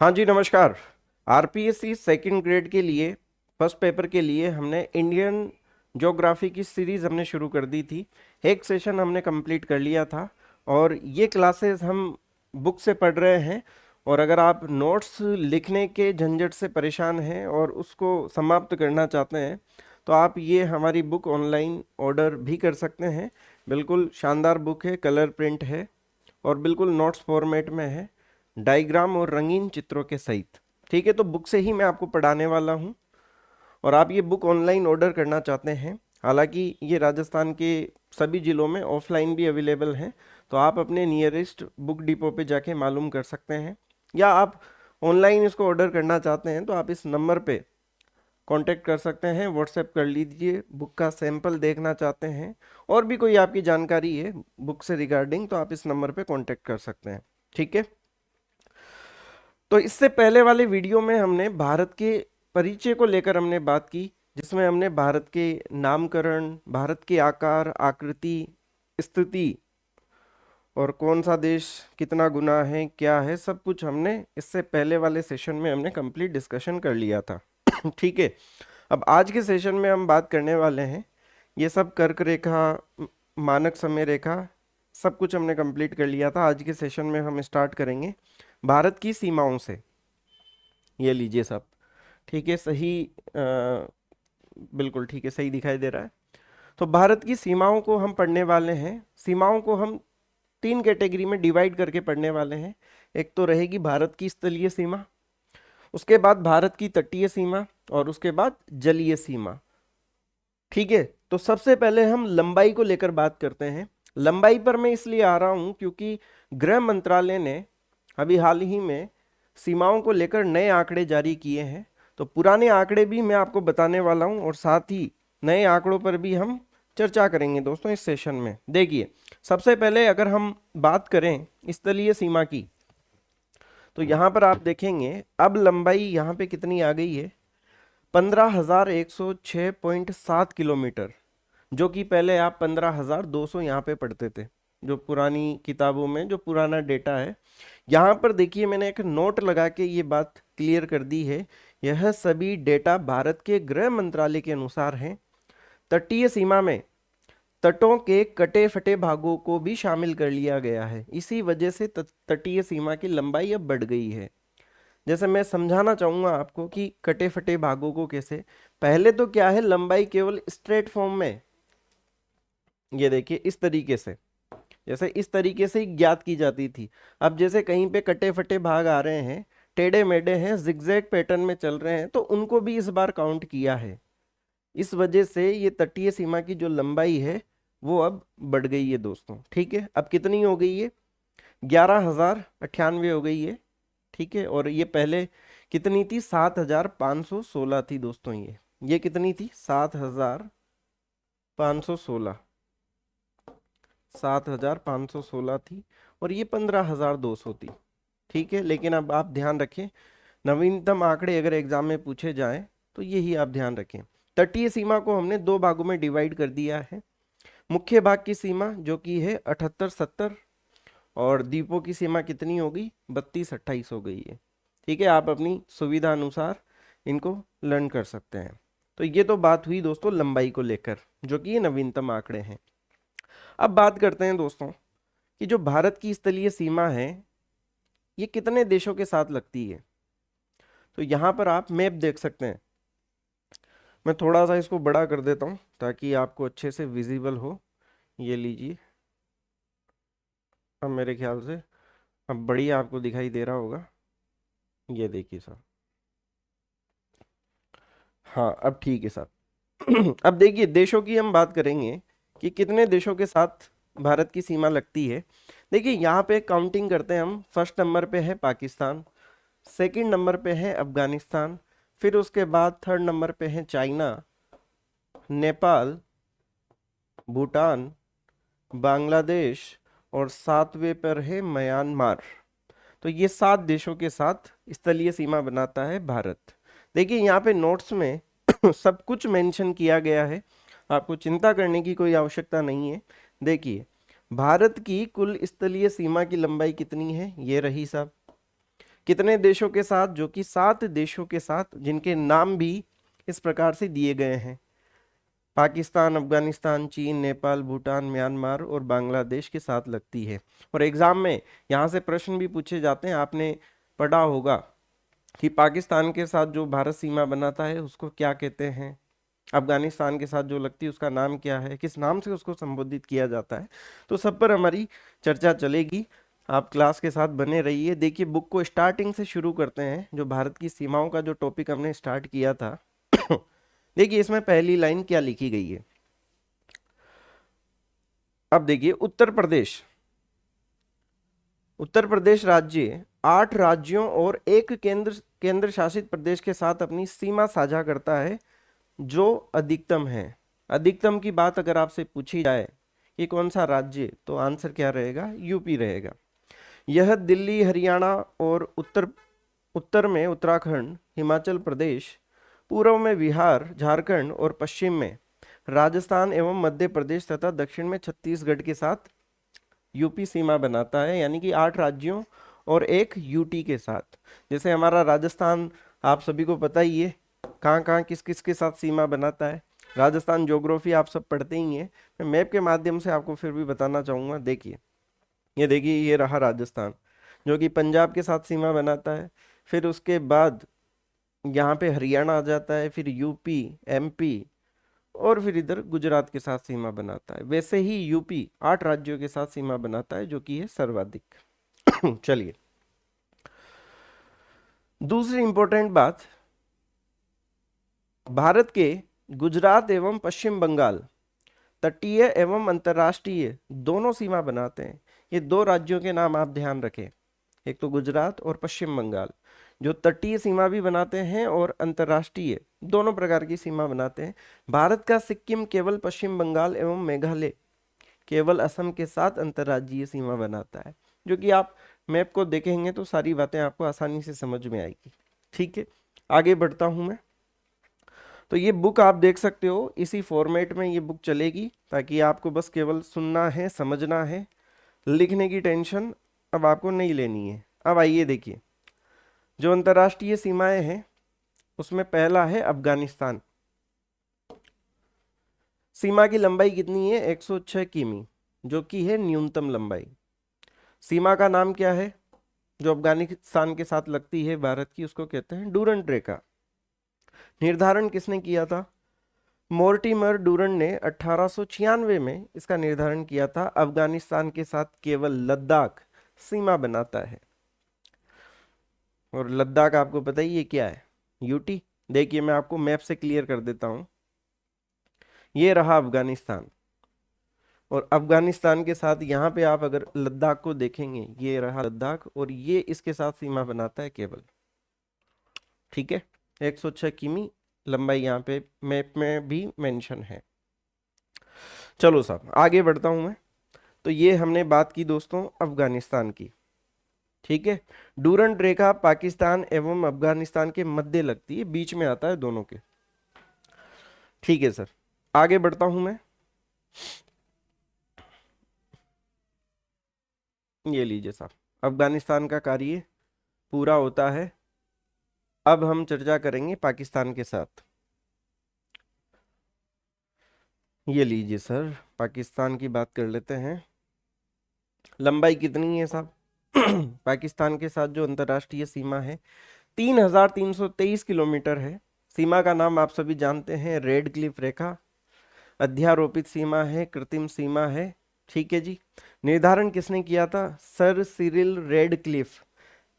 हाँ जी, नमस्कार। RPSC second grade के लिए फर्स्ट पेपर के लिए हमने इंडियन ज्योग्राफी की सीरीज़ हमने शुरू कर दी थी। एक सेशन हमने कंप्लीट कर लिया था और ये क्लासेस हम बुक से पढ़ रहे हैं। और अगर आप नोट्स लिखने के झंझट से परेशान हैं और उसको समाप्त करना चाहते हैं तो आप ये हमारी बुक ऑनलाइन ऑर्डर भी कर सकते हैं। बिल्कुल शानदार बुक है, कलर प्रिंट है और बिल्कुल नोट्स फॉर्मेट में है, डायग्राम और रंगीन चित्रों के सहित। ठीक है, तो बुक से ही मैं आपको पढ़ाने वाला हूँ और आप ये बुक ऑनलाइन ऑर्डर करना चाहते हैं, हालांकि ये राजस्थान के सभी ज़िलों में ऑफलाइन भी अवेलेबल हैं, तो आप अपने नियरेस्ट बुक डिपो पे जाके मालूम कर सकते हैं। या आप ऑनलाइन इसको ऑर्डर करना चाहते हैं तो आप इस नंबर पे कांटेक्ट कर सकते हैं, व्हाट्सएप कर लीजिए। बुक का सैंपल देखना चाहते हैं और भी कोई आपकी जानकारी है बुक से रिगार्डिंग तो आप इस नंबर पे कांटेक्ट कर सकते हैं। ठीक है, तो इससे पहले वाले वीडियो में हमने भारत के परिचय को लेकर हमने बात की, जिसमें हमने भारत के नामकरण, भारत के आकार, आकृति, स्थिति और कौन सा देश कितना गुना है, क्या है, सब कुछ हमने इससे पहले वाले सेशन में हमने कंप्लीट डिस्कशन कर लिया था। ठीक है, अब आज के सेशन में हम बात करने वाले हैं, ये सब कर्क रेखा, मानक समय रेखा, सब कुछ हमने कंप्लीट कर लिया था। आज के सेशन में हम स्टार्ट करेंगे भारत की सीमाओं से। ये लीजिए सब, ठीक है, सही बिल्कुल ठीक है, सही दिखाई दे रहा है। तो भारत की सीमाओं को हम पढ़ने वाले हैं। सीमाओं को हम तीन कैटेगरी में डिवाइड करके पढ़ने वाले हैं। एक तो रहेगी भारत की स्थलीय सीमा, उसके बाद भारत की तटीय सीमा और उसके बाद जलीय सीमा। ठीक है, तो सबसे पहले हम लंबाई को लेकर बात करते हैं। लंबाई पर मैं इसलिए आ रहा हूं क्योंकि गृह मंत्रालय ने अभी हाल ही में सीमाओं को लेकर नए आंकड़े जारी किए हैं, तो पुराने आंकड़े भी मैं आपको बताने वाला हूं और साथ ही नए आंकड़ों पर भी हम चर्चा करेंगे दोस्तों इस सेशन में। देखिए, सबसे पहले अगर हम बात करें स्थलीय सीमा की, तो यहां पर आप देखेंगे अब लंबाई यहां पे कितनी आ गई है, 15,106.7 किलोमीटर, जो कि पहले आप 15,200 यहाँ पे पढ़ते थे। जो पुरानी किताबों में जो पुराना डेटा है, यहाँ पर देखिए मैंने एक नोट लगा के ये बात क्लियर कर दी है। यह सभी डेटा भारत के गृह मंत्रालय के अनुसार हैं। तटीय सीमा में तटों के कटे फटे भागों को भी शामिल कर लिया गया है, इसी वजह से तटीय सीमा की लंबाई अब बढ़ गई है। जैसे मैं समझाना चाहूंगा आपको कि कटे फटे भागों को कैसे। पहले तो क्या है, लंबाई केवल स्ट्रेट फॉर्म में, ये देखिए इस तरीके से, जैसे इस तरीके से ही ज्ञात की जाती थी। अब जैसे कहीं पे कटे फटे भाग आ रहे हैं, टेढ़े मेढ़े हैं, जिगजैग पैटर्न में चल रहे हैं, तो उनको भी इस बार काउंट किया है। इस वजह से ये तटीय सीमा की जो लंबाई है वो अब बढ़ गई है दोस्तों। ठीक है, अब कितनी हो गई है, 11,098 हो गई है। ठीक है, और ये पहले कितनी थी, 7,516 थी दोस्तों। ये कितनी थी, 7,516, 7,516 थी और ये 15,200 थी। ठीक है, लेकिन अब आप ध्यान रखें, नवीनतम आंकड़े अगर एग्जाम में पूछे जाएं तो यही आप ध्यान रखें। तटीय सीमा को हमने दो भागों में डिवाइड कर दिया है। मुख्य भाग की सीमा जो कि है 78-70, और द्वीपों की सीमा कितनी होगी, 32-28 हो गई है। ठीक है, आप अपनी सुविधा अनुसार इनको लर्न कर सकते हैं। तो ये तो बात हुई दोस्तों लंबाई को लेकर, जो कि ये नवीनतम आंकड़े हैं। अब बात करते हैं दोस्तों कि जो भारत की स्थलीय सीमा है ये कितने देशों के साथ लगती है। तो यहाँ पर आप मैप देख सकते हैं। मैं थोड़ा सा इसको बड़ा कर देता हूँ ताकि आपको अच्छे से विजिबल हो। ये लीजिए, अब मेरे ख्याल से अब बढ़िया आपको दिखाई दे रहा होगा। ये देखिए सर, हाँ अब ठीक है सर। अब देखिए, देशों की हम बात करेंगे कि कितने देशों के साथ भारत की सीमा लगती है। देखिए यहाँ पे काउंटिंग करते हैं हम। फर्स्ट नंबर पे है पाकिस्तान, सेकंड नंबर पे है अफगानिस्तान, फिर उसके बाद थर्ड नंबर पे है चाइना, नेपाल, भूटान, बांग्लादेश और सातवें पर है म्यांमार। तो ये 7 देशों के साथ स्थलीय सीमा बनाता है भारत। देखिए यहाँ पे नोट्स में सब कुछ मेंशन किया गया है, आपको चिंता करने की कोई आवश्यकता नहीं है। देखिए, भारत की कुल स्थलीय सीमा की लंबाई कितनी है, ये रही साहब। कितने देशों के साथ? जो कि 7 देशों के साथ, जिनके नाम भी इस प्रकार से दिए गए हैं। पाकिस्तान, अफगानिस्तान, चीन, नेपाल, भूटान, म्यांमार और बांग्लादेश के साथ लगती है। और एग्जाम में यहाँ से प्रश्न भी पूछे जाते हैं। आपने पढ़ा होगा कि पाकिस्तान के साथ जो भारत सीमा बनाता है उसको क्या कहते हैं, अफगानिस्तान के साथ जो लगती है उसका नाम क्या है, किस नाम से उसको संबोधित किया जाता है। तो सब पर हमारी चर्चा चलेगी। आप क्लास के साथ बने रहिए। देखिए, बुक को स्टार्टिंग से शुरू करते हैं। जो भारत की सीमाओं का जो टॉपिक हमने स्टार्ट किया था देखिए, इसमें पहली लाइन क्या लिखी गई है। अब देखिए, उत्तर प्रदेश राज्य 8 राज्यों और एक केंद्र शासित प्रदेश के साथ अपनी सीमा साझा करता है, जो अधिकतम है। अधिकतम की बात अगर आपसे पूछी जाए कि कौन सा राज्य, तो आंसर क्या रहेगा? यूपी रहेगा। यह दिल्ली, हरियाणा और उत्तर में उत्तराखंड, हिमाचल प्रदेश, पूर्व में बिहार, झारखंड और पश्चिम में राजस्थान एवं मध्य प्रदेश तथा दक्षिण में छत्तीसगढ़ के साथ यूपी सीमा बनाता है। यानी कि 8 राज्यों और एक यूटी के साथ। जैसे हमारा राजस्थान, आप सभी को पता ही है कहाँ कहाँ किस किस के साथ सीमा बनाता है। राजस्थान ज्योग्राफी आप सब पढ़ते ही हैं। मैं मैप के माध्यम से आपको फिर भी बताना चाहूँगा। देखिए, ये देखिए, ये रहा राजस्थान, जो कि पंजाब के साथ सीमा बनाता है। फिर उसके बाद यहाँ पे हरियाणा आ जाता है, फिर यूपी, एमपी और फिर इधर गुजरात के साथ सीमा बनाता है। वैसे ही यूपी 8 राज्यों के साथ सीमा बनाता है, जो कि है सर्वाधिक। चलिए, दूसरी इंपॉर्टेंट बात, भारत के गुजरात एवं पश्चिम बंगाल तटीय एवं अंतर्राष्ट्रीय दोनों सीमा बनाते हैं। ये 2 राज्यों के नाम आप ध्यान रखें, एक तो गुजरात और पश्चिम बंगाल, जो तटीय सीमा भी बनाते हैं और अंतर्राष्ट्रीय, दोनों प्रकार की सीमा बनाते हैं। भारत का सिक्किम केवल पश्चिम बंगाल एवं मेघालय केवल असम के साथ अंतर्राज्यीय सीमा बनाता है। जो कि आप मैप को देखेंगे तो सारी बातें आपको आसानी से समझ में आएगी। ठीक है, आगे बढ़ता हूं मैं। तो ये बुक आप देख सकते हो, इसी फॉर्मेट में ये बुक चलेगी, ताकि आपको बस केवल सुनना है, समझना है। लिखने की टेंशन अब आपको नहीं लेनी है। अब आइए देखिए, जो अंतर्राष्ट्रीय सीमाएं हैं उसमें पहला है अफगानिस्तान। सीमा की लंबाई कितनी है? 106 किमी, जो कि है न्यूनतम लंबाई। सीमा का नाम क्या है? जो अफगानिस्तान के साथ लगती है भारत की, उसको कहते हैं डूरंट रेखा। निर्धारण किसने किया था? मोर्टिमर डूरंट ने 1896 में इसका निर्धारण किया था। अफगानिस्तान के साथ केवल लद्दाख सीमा बनाता है। और लद्दाख आपको पता ही है क्या है? यूटी। देखिए, मैं आपको मैप से क्लियर कर देता हूं। ये रहा अफगानिस्तान, और अफगानिस्तान के साथ यहाँ पे आप अगर लद्दाख को देखेंगे, ये रहा लद्दाख, और ये इसके साथ सीमा बनाता है केवल। ठीक है, 106 किमी लंबाई यहाँ पे मैप में भी मेंशन है। चलो साहब, आगे बढ़ता हूं मैं। तो ये हमने बात की दोस्तों अफगानिस्तान की। ठीक है, डूरंट रेखा पाकिस्तान एवं अफगानिस्तान के मध्य लगती है, बीच में आता है दोनों के। ठीक है सर, आगे बढ़ता हूं मैं। ये लीजिए साहब, अफगानिस्तान का कार्य पूरा होता है। अब हम चर्चा करेंगे पाकिस्तान के साथ। ये लीजिए सर, पाकिस्तान की बात कर लेते हैं। लंबाई कितनी है साहब? पाकिस्तान के साथ जो अंतर्राष्ट्रीय सीमा है 3323 किलोमीटर है। सीमा का नाम आप सभी जानते हैं, रेड क्लिफ रेखा। अध्यारोपित सीमा है, कृत्रिम सीमा है। ठीक है जी। निर्धारण किसने किया था? सर सिरिल रेड क्लिफ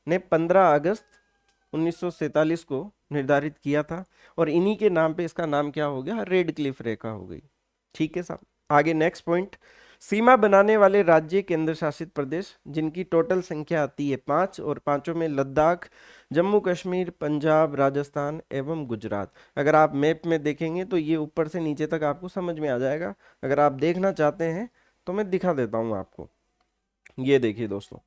ने 15 अगस्त 1947 को निर्धारित किया था, और इन्हीं के नाम पे इसका नाम क्या हो गया? रेड क्लिफ रेखा हो गई। ठीक है साहब, आगे नेक्स्ट पॉइंट। सीमा बनाने वाले राज्य केंद्र शासित प्रदेश, जिनकी टोटल संख्या आती है 5, और पांचों में लद्दाख, जम्मू कश्मीर, पंजाब, राजस्थान एवं गुजरात। अगर आप मैप में देखेंगे तो ये ऊपर से नीचे तक आपको समझ में आ जाएगा। अगर आप देखना चाहते हैं तो मैं दिखा देता हूं आपको। ये देखिए दोस्तों,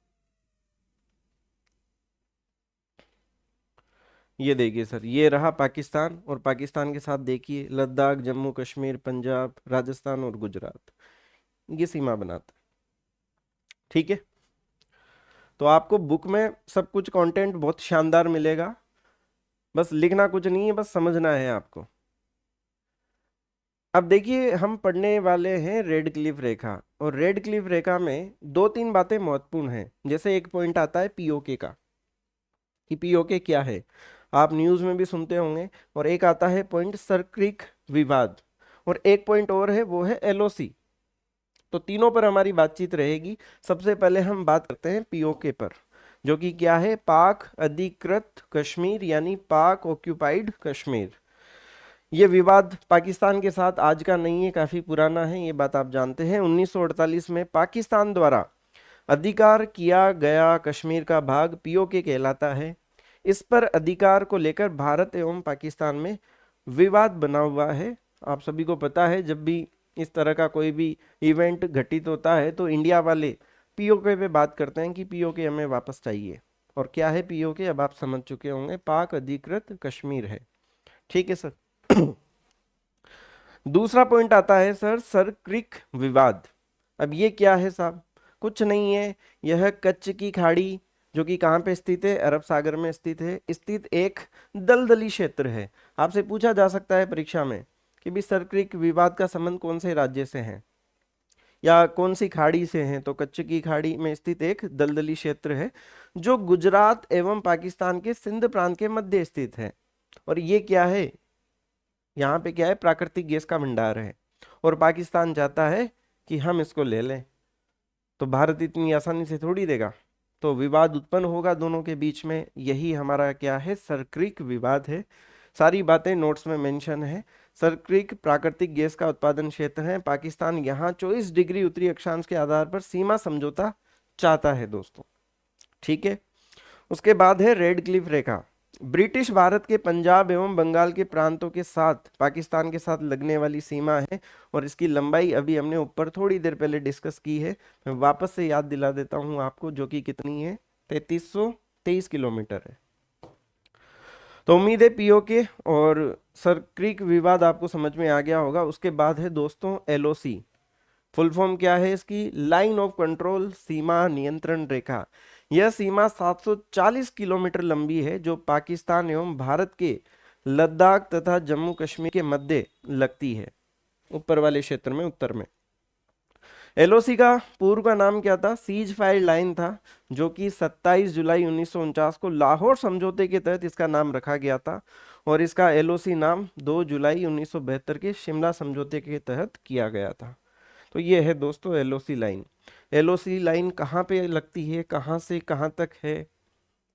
ये देखिए सर, ये रहा पाकिस्तान, और पाकिस्तान के साथ देखिए लद्दाख, जम्मू कश्मीर, पंजाब, राजस्थान और गुजरात, ये सीमा बनाता है। ठीक है, तो आपको बुक में सब कुछ कंटेंट बहुत शानदार मिलेगा, बस लिखना कुछ नहीं है, बस समझना है आपको। अब देखिए हम पढ़ने वाले हैं रेड क्लिफ रेखा, और रेड क्लिफ रेखा में दो तीन बातें महत्वपूर्ण हैं। जैसे एक पॉइंट आता है पीओके का, कि पीओके क्या है, आप न्यूज में भी सुनते होंगे। और एक आता है पॉइंट सर क्रिक विवाद, और एक पॉइंट और है वो है एलओसी। तो तीनों पर हमारी बातचीत रहेगी। सबसे पहले हम बात करते हैं पीओके पर, जो कि क्या है, पाक अधिकृत कश्मीर, यानी पाक ऑक्यूपाइड कश्मीर। ये विवाद पाकिस्तान के साथ आज का नहीं है, काफी पुराना है, ये बात आप जानते हैं। 1948 में पाकिस्तान द्वारा अधिकार किया गया कश्मीर का भाग पीओके कहलाता है। इस पर अधिकार को लेकर भारत एवं पाकिस्तान में विवाद बना हुआ है। आप सभी को पता है, जब भी इस तरह का कोई भी इवेंट घटित होता है तो इंडिया वाले पीओके पे बात करते हैं कि पीओके हमें वापस चाहिए। और क्या है पीओके, अब आप समझ चुके होंगे, पाक अधिकृत कश्मीर है। ठीक है सर। दूसरा पॉइंट आता है सर क्रिक विवाद। अब ये क्या है साहब, कुछ नहीं है, यह कच्छ की खाड़ी, जो कि कहाँ पे स्थित है, अरब सागर में स्थित है, स्थित एक दलदली क्षेत्र है। आपसे पूछा जा सकता है परीक्षा में कि भी सर क्रिक विवाद का संबंध कौन से राज्य से है या कौन सी खाड़ी से है, तो कच्छ की खाड़ी में स्थित एक दलदली क्षेत्र है, जो गुजरात एवं पाकिस्तान के सिंध प्रांत के मध्य स्थित है। और ये क्या है, यहाँ पे क्या है, प्राकृतिक गैस का भंडार है, और पाकिस्तान चाहता है कि हम इसको ले लें। तो भारत इतनी आसानी से थोड़ी देगा, तो विवाद उत्पन्न होगा दोनों के बीच में। यही हमारा क्या है, सरक्रिक विवाद है। सारी बातें नोट्स में मेंशन है। सरक्रिक प्राकृतिक गैस का उत्पादन क्षेत्र है। पाकिस्तान यहाँ 24 डिग्री उत्तरी अक्षांश के आधार पर सीमा समझौता चाहता है दोस्तों। ठीक है, उसके बाद है रेड क्लिफ रेखा। ब्रिटिश भारत के पंजाब एवं बंगाल के प्रांतों के साथ पाकिस्तान के साथ लगने वाली सीमा है, और इसकी लंबाई अभी हमने ऊपर थोड़ी देर पहले डिस्कस की है। मैं वापस से याद दिला देता हूं आपको, जो कि कितनी है, 3323 किलोमीटर है। तो उम्मीद है पीओके और सरक्रिक विवाद आपको समझ में आ गया होगा। उसके बाद है दोस्तों एलओसी। फुल फॉर्म क्या है इसकी, लाइन ऑफ कंट्रोल, सीमा नियंत्रण रेखा। यह सीमा 740 किलोमीटर लंबी है, जो पाकिस्तान एवं भारत के लद्दाख तथा जम्मू कश्मीर के मध्य लगती है, ऊपर वाले क्षेत्र में, उत्तर में। एलओसी का पूर्व का नाम क्या था, सीज फायर लाइन था, जो कि 27 जुलाई 1949 को लाहौर समझौते के तहत इसका नाम रखा गया था। और इसका एलओसी नाम 2 जुलाई 1972 के शिमला समझौते के तहत किया गया था। तो ये है दोस्तों एलओसी लाइन। एलओसी लाइन कहाँ पे लगती है, कहाँ से कहाँ तक है,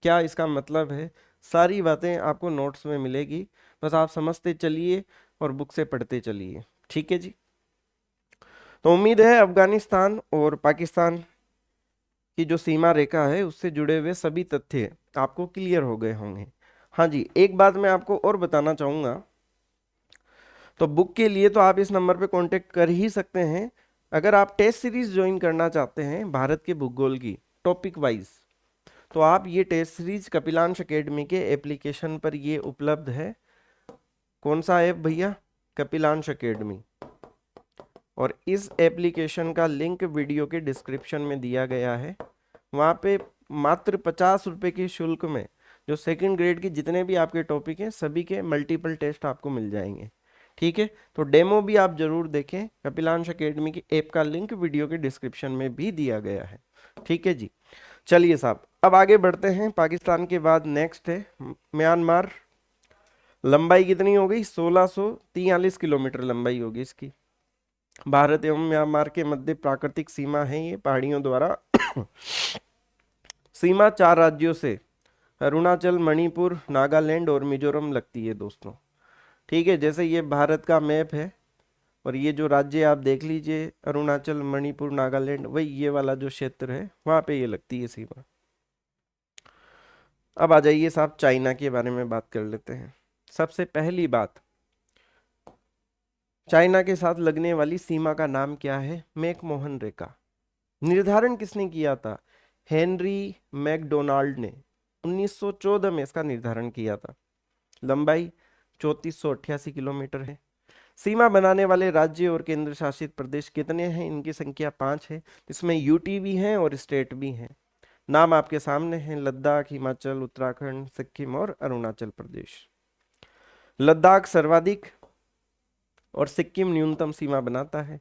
क्या इसका मतलब है, सारी बातें आपको नोट्स में मिलेगी। बस आप समझते चलिए और बुक से पढ़ते चलिए। ठीक है जी। तो उम्मीद है अफगानिस्तान और पाकिस्तान की जो सीमा रेखा है उससे जुड़े हुए सभी तथ्य आपको क्लियर हो गए होंगे। हाँ जी, एक बात मैं आपको और बताना चाहूँगा। तो बुक के लिए तो आप इस नंबर पे कांटेक्ट कर ही सकते हैं। अगर आप टेस्ट सीरीज ज्वाइन करना चाहते हैं भारत के भूगोल की टॉपिक वाइज, तो आप ये टेस्ट सीरीज कपिलांश एकेडमी के एप्लीकेशन पर ये उपलब्ध है। कौन सा ऐप भैया, कपिलांश एकेडमी। और इस एप्लीकेशन का लिंक वीडियो के डिस्क्रिप्शन में दिया गया है। वहाँ पे मात्र 50 रुपए के शुल्क में जो सेकंड ग्रेड के जितने भी आपके टॉपिक हैं सभी के मल्टीपल टेस्ट आपको मिल जाएंगे। ठीक है, तो डेमो भी आप जरूर देखें। कपिलांश एकेडमी की ऐप का लिंक वीडियो के डिस्क्रिप्शन में भी दिया गया है। ठीक है जी, चलिए साहब अब आगे बढ़ते हैं। पाकिस्तान के बाद नेक्स्ट है म्यांमार। लंबाई कितनी हो गई, 1643 किलोमीटर लंबाई होगी इसकी। भारत एवं म्यांमार के मध्य प्राकृतिक सीमा है ये पहाड़ियों द्वारा। सीमा 4 राज्यों से अरुणाचल, मणिपुर, नागालैंड और मिजोरम लगती है दोस्तों। ठीक है, जैसे ये भारत का मैप है और ये जो राज्य आप देख लीजिए, अरुणाचल, मणिपुर, नागालैंड, वही ये वाला जो क्षेत्र है वहां पे ये लगती है सीमा। अब आ जाइए साहब चाइना के बारे में बात कर लेते हैं। सबसे पहली बात, चाइना के साथ लगने वाली सीमा का नाम क्या है, मैकमोहन रेखा। निर्धारण किसने किया था, हेनरी मैकडोनाल्ड ने 1914 में इसका निर्धारण किया था। लंबाई 3488 किलोमीटर है। सीमा बनाने वाले राज्य और केंद्र शासित प्रदेश कितने हैं, इनकी संख्या 5 है। इसमें यूटी भी हैं और स्टेट भी हैं। नाम आपके सामने हैं, लद्दाख, हिमाचल, उत्तराखंड, सिक्किम और अरुणाचल प्रदेश। लद्दाख सर्वाधिक और सिक्किम न्यूनतम सीमा बनाता है।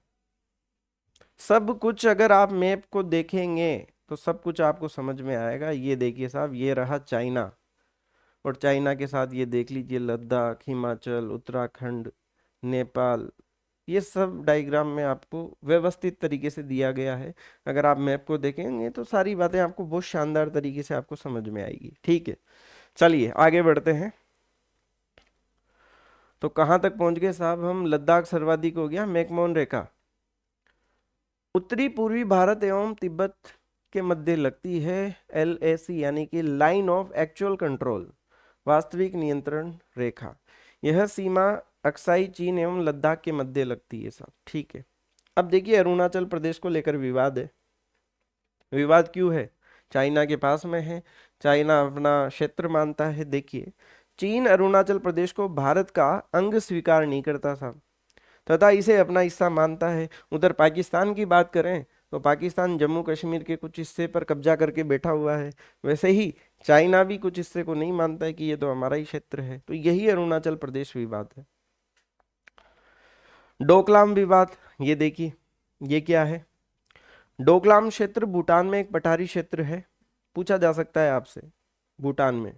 सब कुछ अगर आप मैप को देखेंगे तो सब कुछ आपको समझ में आएगा। ये देखिए साहब, ये रहा चाइना, और चाइना के साथ ये देख लीजिए लद्दाख, हिमाचल, उत्तराखंड, नेपाल। ये सब डायग्राम में आपको व्यवस्थित तरीके से दिया गया है। अगर आप मैप को देखेंगे तो सारी बातें आपको बहुत शानदार तरीके से आपको समझ में आएगी। ठीक है, चलिए आगे बढ़ते हैं। तो कहाँ तक पहुंच गए साहब हम? लद्दाख सर्वाधिक हो गया, मैकमोहन रेखा उत्तरी पूर्वी भारत एवं तिब्बत के मध्य लगती है। LAC यानी कि लाइन ऑफ एक्चुअल कंट्रोल, वास्तविक नियंत्रण रेखा। यह सीमा अक्साई चीन एवं लद्दाख के मध्य लगती है साहब। ठीक है, अब देखिए अरुणाचल प्रदेश को लेकर विवाद है। विवाद क्यों है? चाइना के पास में है, चाइना अपना क्षेत्र मानता है। देखिए, चीन अरुणाचल प्रदेश को भारत का अंग स्वीकार नहीं करता साहब, तथा इसे अपना हिस्सा मानता है। उधर पाकिस्तान की बात करें तो पाकिस्तान जम्मू कश्मीर के कुछ हिस्से पर कब्जा करके बैठा हुआ है। वैसे ही चाइना भी कुछ हिस्से को नहीं मानता है कि ये तो हमारा ही क्षेत्र है। तो यही अरुणाचल प्रदेश विवाद है। डोकलाम विवाद, ये देखिए, ये क्या है? डोकलाम क्षेत्र भूटान में एक पठारी क्षेत्र है। पूछा जा सकता है आपसे, भूटान में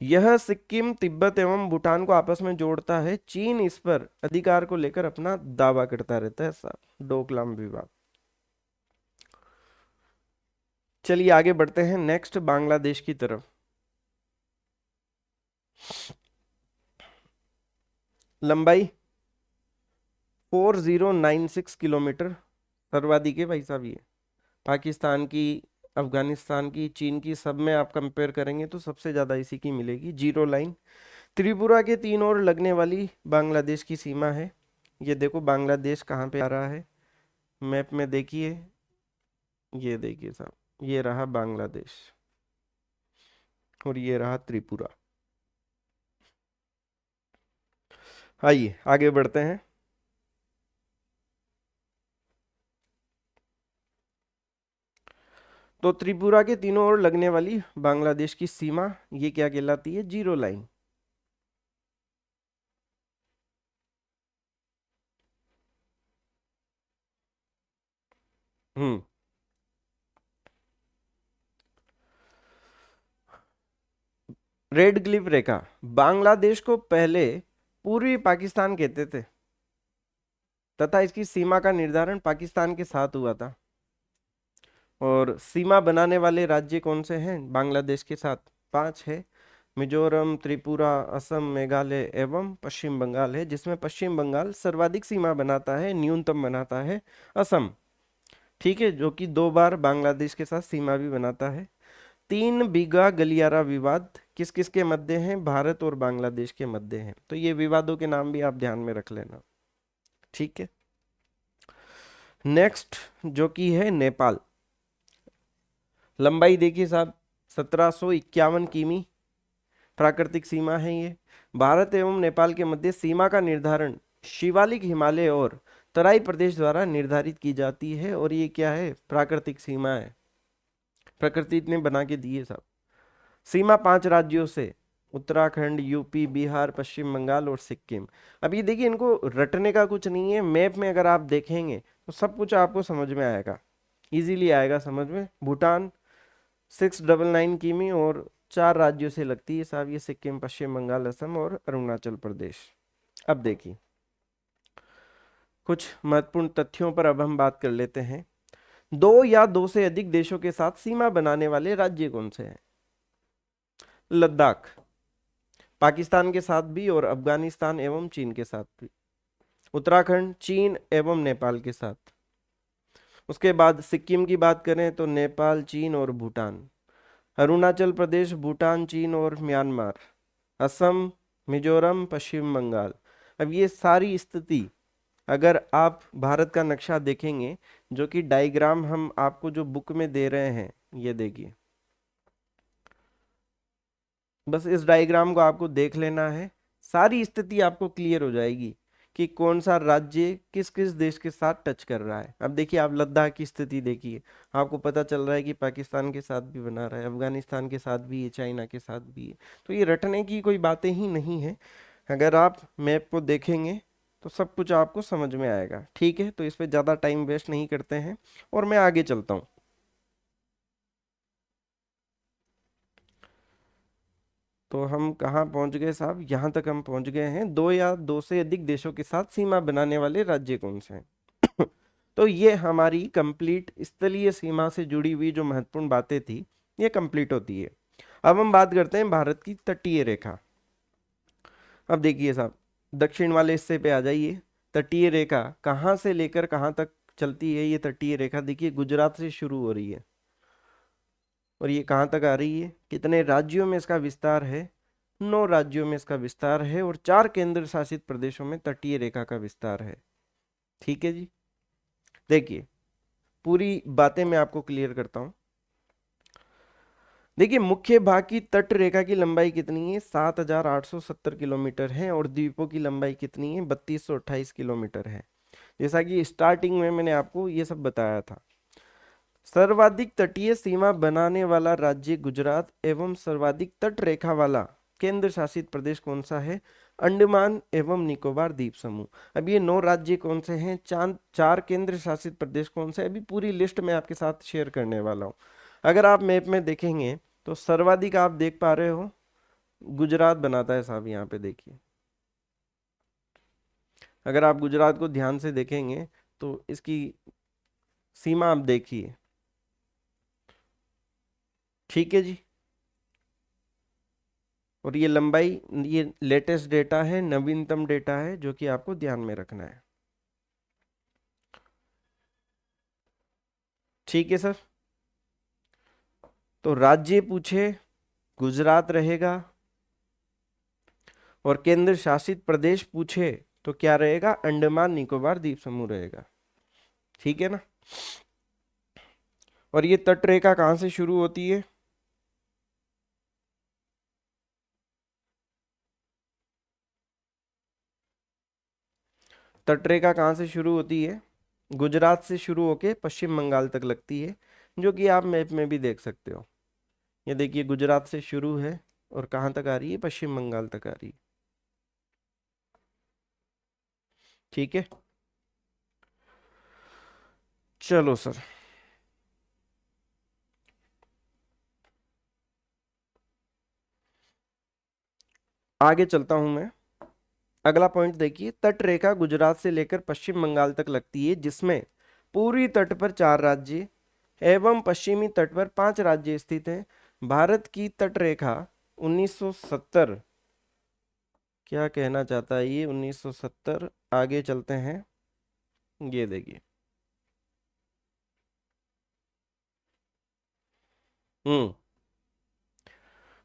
यह सिक्किम, तिब्बत एवं भूटान को आपस में जोड़ता है। चीन इस पर अधिकार को लेकर अपना दावा करता रहता है साहब। डोकलाम विवाद। चलिए आगे बढ़ते हैं नेक्स्ट, बांग्लादेश की तरफ। लंबाई 4096 किलोमीटर सर्वाधिक है भाई साहब ये। पाकिस्तान की, अफगानिस्तान की, चीन की, सब में आप कंपेयर करेंगे तो सबसे ज्यादा इसी की मिलेगी। जीरो लाइन त्रिपुरा के तीन ओर लगने वाली बांग्लादेश की सीमा है। ये देखो बांग्लादेश कहाँ पे आ रहा है मैप में, देखिए, ये देखिए साहब, ये रहा बांग्लादेश और ये रहा त्रिपुरा। आइए आगे बढ़ते हैं। तो त्रिपुरा के तीनों ओर लगने वाली बांग्लादेश की सीमा ये क्या कहलाती है? Zero line. Hmm Radcliffe रेखा, बांग्लादेश को पहले पूर्वी पाकिस्तान कहते थे, तथा इसकी सीमा का निर्धारण पाकिस्तान के साथ हुआ था। और सीमा बनाने वाले राज्य कौन से हैं बांग्लादेश के साथ? 5 है, मिजोरम, त्रिपुरा, असम, मेघालय एवं पश्चिम बंगाल है, जिसमें पश्चिम बंगाल सर्वाधिक सीमा बनाता है, न्यूनतम बनाता है असम। ठीक है, जो कि 2 बार बांग्लादेश के साथ सीमा भी बनाता है। 3 बीघा गलियारा विवाद किस किस के मध्य है? भारत और बांग्लादेश के मध्य है। तो ये विवादों के नाम भी आप ध्यान में रख लेना। ठीक है, नेक्स्ट जो कि है नेपाल। लंबाई देखिए साहब, 1751 किमी प्राकृतिक सीमा है ये। भारत एवं नेपाल के मध्य सीमा का निर्धारण शिवालिक, हिमालय और तराई प्रदेश द्वारा निर्धारित की जाती है। और ये क्या है? प्राकृतिक सीमा है, प्रकृति ने बना के दी है साहब। सीमा 5 राज्यों से, उत्तराखंड, यूपी, बिहार, पश्चिम बंगाल और सिक्किम। अब ये देखिए, इनको रटने का कुछ नहीं है। मैप में अगर आप देखेंगे तो सब कुछ आपको समझ में आएगा, इजीली आएगा समझ में। भूटान 699 किमी और 4 राज्यों से लगती है साहब ये, सिक्किम, पश्चिम बंगाल, असम और अरुणाचल प्रदेश। अब देखिए कुछ महत्वपूर्ण तथ्यों पर अब हम बात कर लेते हैं। 2 या 2 से अधिक देशों के साथ सीमा बनाने वाले राज्य कौन से हैं? लद्दाख, पाकिस्तान के साथ भी और अफगानिस्तान एवं चीन के साथ भी। उत्तराखंड चीन एवं नेपाल के साथ। उसके बाद सिक्किम की बात करें तो नेपाल, चीन और भूटान। अरुणाचल प्रदेश भूटान, चीन और म्यांमार। असम, मिजोरम, पश्चिम बंगाल। अब ये सारी स्थिति अगर आप भारत का नक्शा देखेंगे, जो कि डायग्राम हम आपको जो बुक में दे रहे हैं, ये देखिए, बस इस डायग्राम को आपको देख लेना है, सारी स्थिति आपको क्लियर हो जाएगी कि कौन सा राज्य किस किस देश के साथ टच कर रहा है। अब देखिए, आप लद्दाख की स्थिति देखिए, आपको पता चल रहा है कि पाकिस्तान के साथ भी बना रहा है, अफगानिस्तान के साथ भी है, चाइना के साथ भी है। तो ये रटने की कोई बातें ही नहीं है। अगर आप मैप को देखेंगे तो सब कुछ आपको समझ में आएगा। ठीक है, तो इस पे ज़्यादा टाइम वेस्ट नहीं करते हैं और मैं आगे चलता हूँ। तो हम कहाँ पहुंच गए साहब? यहाँ तक हम पहुंच गए हैं, दो या दो से अधिक देशों के साथ सीमा बनाने वाले राज्य कौन से हैं। तो ये हमारी कंप्लीट स्थलीय सीमा से जुड़ी हुई जो महत्वपूर्ण बातें थी, ये कंप्लीट होती है। अब हम बात करते हैं भारत की तटीय रेखा। अब देखिए साहब, दक्षिण वाले हिस्से पे आ जाइए। तटीय रेखा कहाँ से लेकर कहाँ तक चलती है? ये तटीय रेखा देखिए गुजरात से शुरू हो रही है और ये कहाँ तक आ रही है? कितने राज्यों में इसका विस्तार है? 9 राज्यों में इसका विस्तार है और 4 केंद्र शासित प्रदेशों में तटीय रेखा का विस्तार है। ठीक है जी, देखिए पूरी बातें मैं आपको क्लियर करता हूं। देखिए, मुख्य भाग की तट रेखा की लंबाई कितनी है? 7,870 किलोमीटर है और द्वीपों की लंबाई कितनी है? 3,228 किलोमीटर है। जैसा कि स्टार्टिंग में मैंने आपको ये सब बताया था। सर्वाधिक तटीय सीमा बनाने वाला राज्य गुजरात एवं सर्वाधिक तट रेखा वाला केंद्र शासित प्रदेश कौन सा है? अंडमान एवं निकोबार द्वीप समूह। अब ये 9 राज्य कौन से हैं? 4 केंद्र शासित प्रदेश कौन से? अभी पूरी लिस्ट मैं आपके साथ शेयर करने वाला हूँ। अगर आप मैप में देखेंगे तो सर्वाधिक आप देख पा रहे हो गुजरात बनाता है साहब, यहाँ पे देखिए। अगर आप गुजरात को ध्यान से देखेंगे तो इसकी सीमा आप देखिए। ठीक है जी, और ये लंबाई, ये लेटेस्ट डेटा है, नवीनतम डेटा है जो कि आपको ध्यान में रखना है। ठीक है सर, तो राज्य पूछे गुजरात रहेगा और केंद्र शासित प्रदेश पूछे तो क्या रहेगा? अंडमान निकोबार द्वीप समूह रहेगा। ठीक है ना। और ये तट रेखा कहां से शुरू होती है? तट रेखा कहां से शुरू होती है? गुजरात से शुरू होके पश्चिम बंगाल तक लगती है, जो कि आप मैप में भी देख सकते हो। ये देखिए गुजरात से शुरू है और कहां तक आ रही है? पश्चिम बंगाल तक आ रही है। ठीक है, चलो सर आगे चलता हूं मैं। अगला पॉइंट देखिए, तट रेखा गुजरात से लेकर पश्चिम बंगाल तक लगती है, जिसमें पूरी तट पर 4 राज्य एवं पश्चिमी तट पर 5 राज्य स्थित हैं। भारत की तट रेखा 1970, क्या कहना चाहता है ये 1970? आगे चलते हैं, ये देखिए।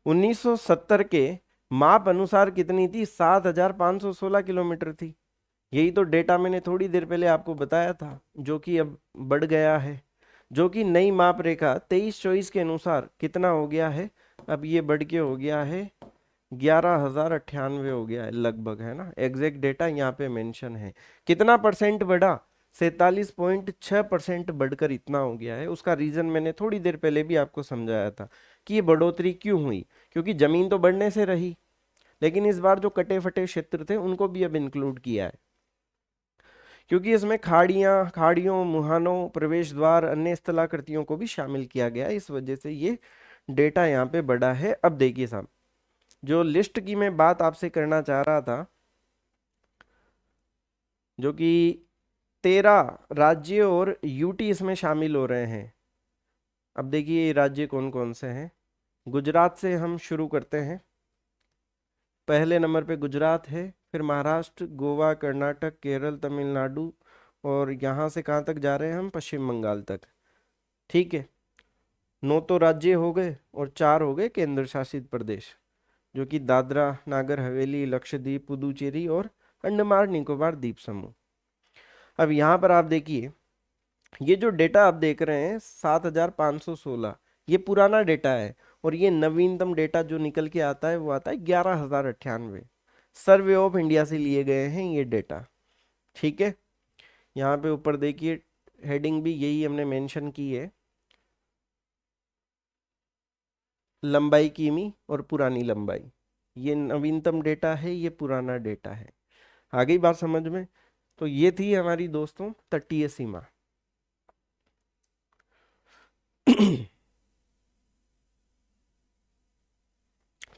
1970 के माप अनुसार कितनी थी? 7,516 किलोमीटर थी। यही तो डेटा मैंने थोड़ी देर पहले आपको बताया था, जो कि अब बढ़ गया है, जो कि नई माप रेखा 23-24 के अनुसार कितना हो गया है? अब ये बढ़ के हो गया है 11,098 हो गया है लगभग, है ना। एग्जैक्ट डेटा यहाँ पे मेंशन है। कितना परसेंट बढ़ा? 47.6% बढ़कर इतना हो गया है। उसका रीजन मैंने थोड़ी देर पहले भी आपको समझाया था कि ये बढ़ोतरी क्यों हुई। क्योंकि जमीन तो बढ़ने से रही, लेकिन इस बार जो कटे फटे क्षेत्र थे उनको भी अब इंक्लूड किया है, क्योंकि इसमें खाड़ियां, खाड़ियों, मुहानों, प्रवेश द्वार, अन्य स्थलाकृतियों को भी शामिल किया गया है। इस वजह से ये डेटा यहाँ पे बढ़ा है। अब देखिए साहब, जो लिस्ट की मैं बात आपसे करना चाह रहा था, जो कि 13 राज्य और यूटी इसमें शामिल हो रहे हैं। अब देखिए ये राज्य कौन कौन से हैं। गुजरात से हम शुरू करते हैं। पहले नंबर पे गुजरात है, फिर महाराष्ट्र, गोवा, कर्नाटक, केरल, तमिलनाडु और यहाँ से कहाँ तक जा रहे हैं हम? पश्चिम बंगाल तक। ठीक है, 9 तो राज्य हो गए और 4 हो गए केंद्र शासित प्रदेश, जो कि दादरा नागर हवेली, लक्षद्वीप, पुदुचेरी और अंडमान निकोबार द्वीप समूह। अब यहाँ पर आप देखिए, ये जो डेटा आप देख रहे हैं 7,516, ये पुराना डेटा है और ये नवीनतम डेटा जो निकल के आता है वो आता है 11,098। सर्वे ऑफ इंडिया से लिए गए हैं ये डेटा। ठीक है, यहाँ पे ऊपर देखिए हेडिंग भी यही हमने मेंशन की है, लंबाई किमी और पुरानी लंबाई, ये नवीनतम डेटा है, ये पुराना डेटा है। आ गई बात समझ में? तो ये थी हमारी दोस्तों तटीय सीमा।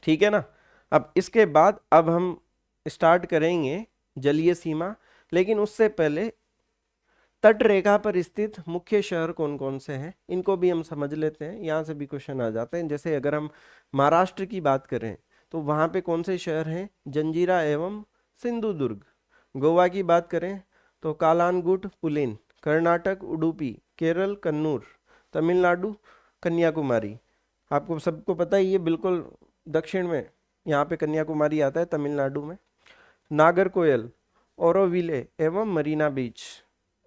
ठीक है ना। अब इसके बाद अब हम स्टार्ट करेंगे जलीय सीमा, लेकिन उससे पहले तट रेखा पर स्थित मुख्य शहर कौन कौन से हैं इनको भी हम समझ लेते हैं, यहाँ से भी क्वेश्चन आ जाते हैं। जैसे अगर हम महाराष्ट्र की बात करें तो वहाँ पे कौन से शहर हैं, जंजीरा एवं सिंधुदुर्ग। गोवा की बात करें तो कालानगुट पुलिन, कर्नाटक उडुपी, केरल कन्नूर, तमिलनाडु कन्याकुमारी। आपको सबको पता ही है, बिल्कुल दक्षिण में यहाँ पे कन्याकुमारी आता है तमिलनाडु में। नागरकोयल, ओरोविले एवं मरीना बीच।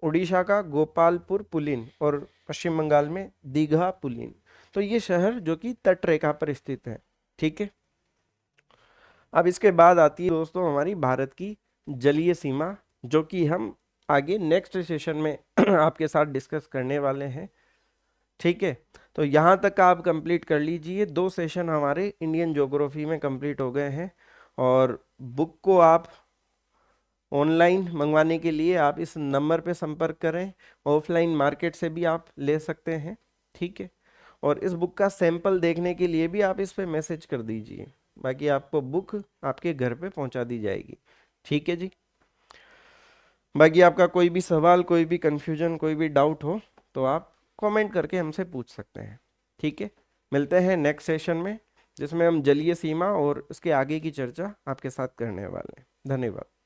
उड़ीसा का गोपालपुर पुलिन और पश्चिम बंगाल में दीघा पुलिन। तो ये शहर जो कि तट रेखा पर स्थित है। ठीक है, अब इसके बाद आती है दोस्तों हमारी भारत की जलीय सीमा, जो कि हम आगे नेक्स्ट सेशन में आपके साथ डिस्कस करने वाले हैं। ठीक है, तो यहाँ तक आप कंप्लीट कर लीजिए। 2 सेशन हमारे इंडियन ज्योग्राफी में कंप्लीट हो गए हैं, और बुक को आप ऑनलाइन मंगवाने के लिए आप इस नंबर पे संपर्क करें, ऑफलाइन मार्केट से भी आप ले सकते हैं। ठीक है, और इस बुक का सैंपल देखने के लिए भी आप इस पे मैसेज कर दीजिए, बाकी आपको बुक आपके घर पे पहुंचा दी जाएगी। ठीक है जी, बाकी आपका कोई भी सवाल, कोई भी कंफ्यूजन, कोई भी डाउट हो तो आप कमेंट करके हमसे पूछ सकते हैं। ठीक है, मिलते हैं नेक्स्ट सेशन में, जिसमें हम जलीय सीमा और उसके आगे की चर्चा आपके साथ करने वाले हैं। धन्यवाद।